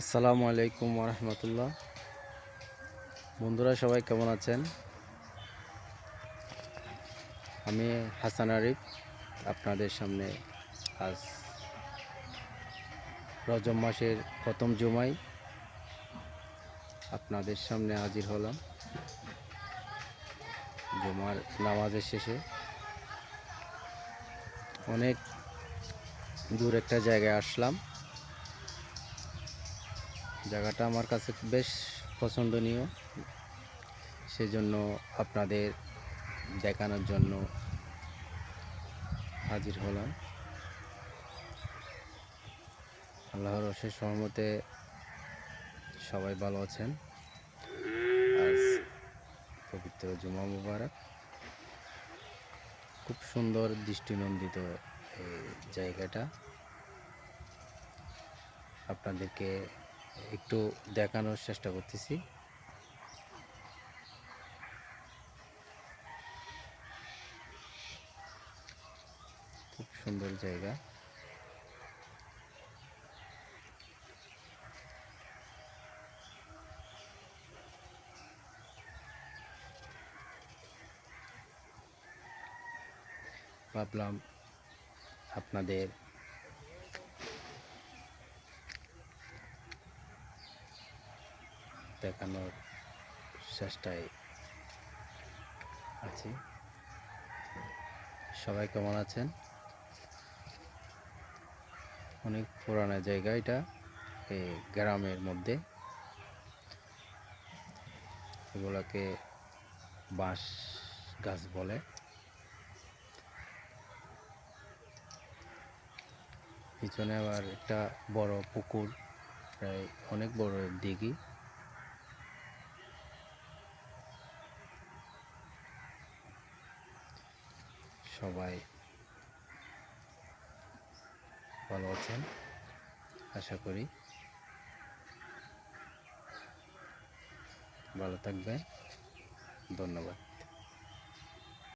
আসসালামু আলাইকুম রহমতুল্লাহ। বন্ধুরা সবাই কেমন আছেন? আমি হাসান আরিফ আপনাদের সামনে আজ রজব মাসের প্রথম জুমায় আপনাদের সামনে হাজির হলাম। জুমার নামাজের শেষে অনেক দূর একটা জায়গায় আসলাম। জায়গাটা আমার কাছে বেশ পছন্দনীয়, সেজন্য আপনাদের দেখানোর জন্য হাজির হলাম। আল্লাহর অশেষ রহমতে সবাই ভালো আছেন। আজ পবিত্র জুমা মুবারক। খুব সুন্দর দৃষ্টিনন্দিত এই জায়গাটা, আপনাদেরকে একটু দেখানোর চেষ্টা করতেছি। খুব সুন্দর জায়গা। ভাবলাম আপনাদের দেখানোর চেষ্টায় আছি। সবাই কেমন আছেন? অনেক পুরানো জায়গা এটা, এই গ্রামের মধ্যে। এগুলাকে বাঁশ গাছ বলে। পিছনে আবার একটা বড় পুকুর, প্রায় অনেক বড় দিঘি। সবাই ভালো আছেন আশা করি। ভালো থাকবেন। ধন্যবাদ।